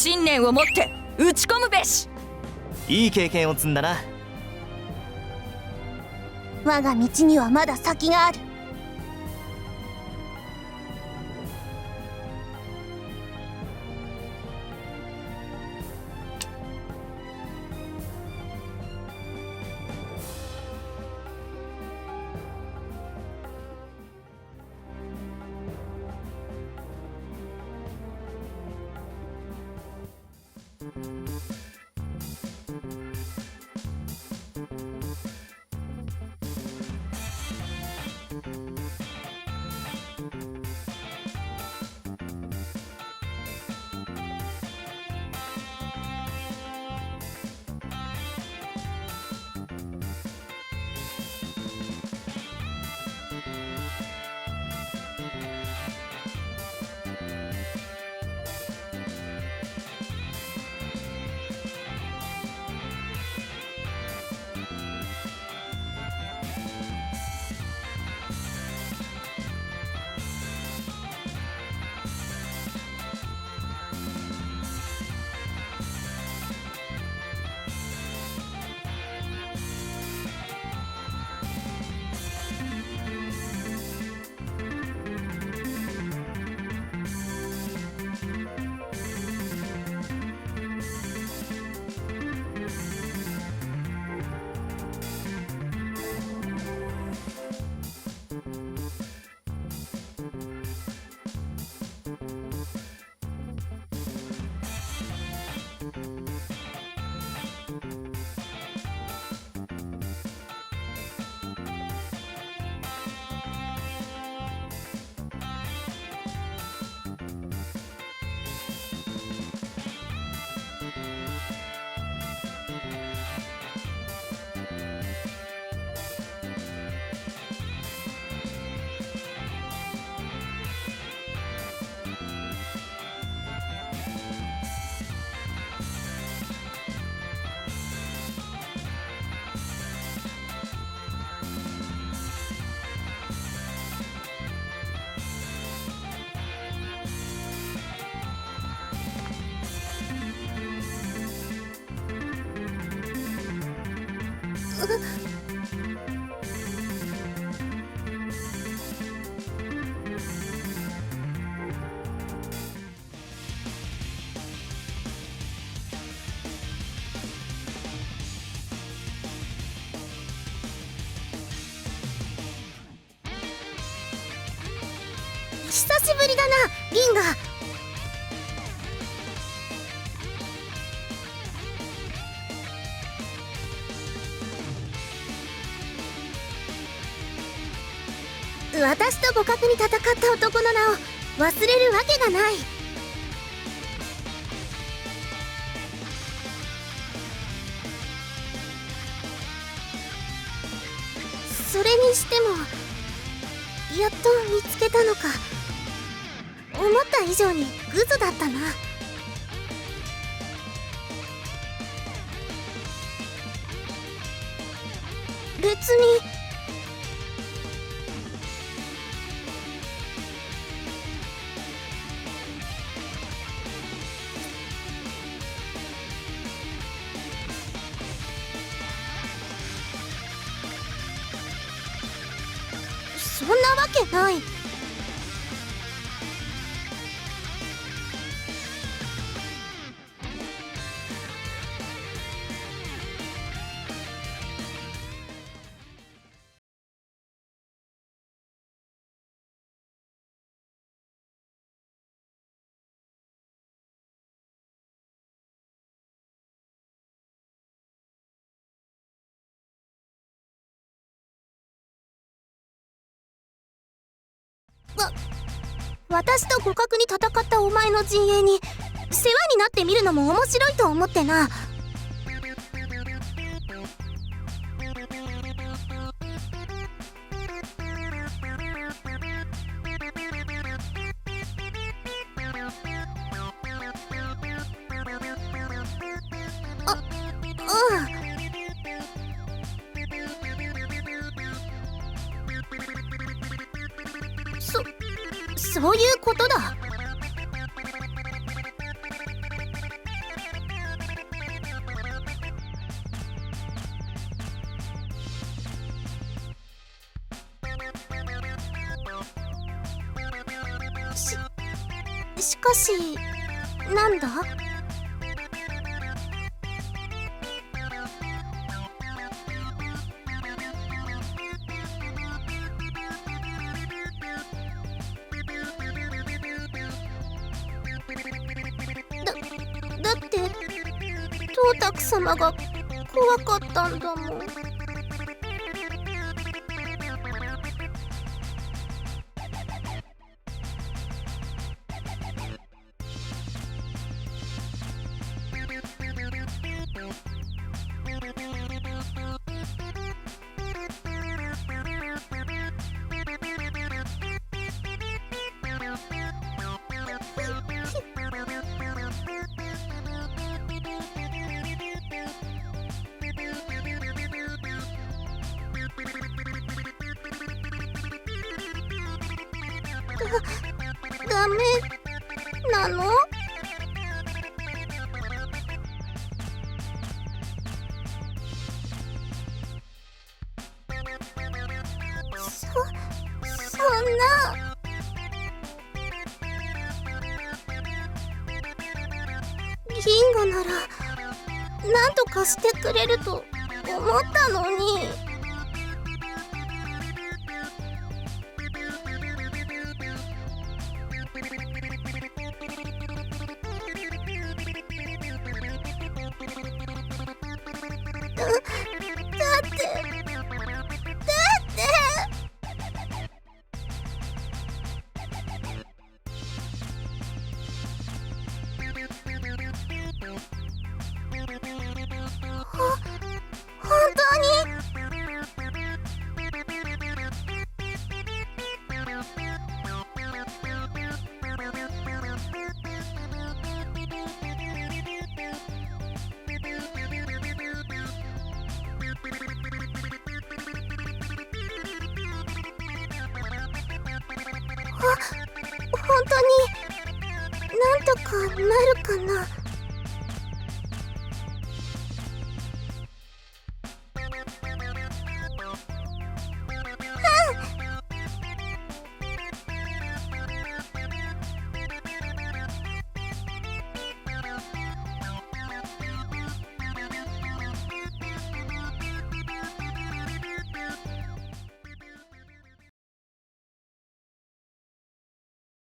信念を持って打ち込むべし。いい経験を積んだな。我が道にはまだ先がある。久しぶりだな、リンガ。私と互角に戦った男の名を忘れるわけがない。それにしてもやっと見つけたのか。思った以上にグズだったな。別にそんなわけない。私と互角に戦ったお前の陣営に世話になってみるのも面白いと思ってな。そういうことだ。しかしなんだ？だってトータク様が怖かったんだもん。ダメなの？そんな。リンゴなら何とかしてくれると思ったのに。だって本当に？本当になんとかなるかな？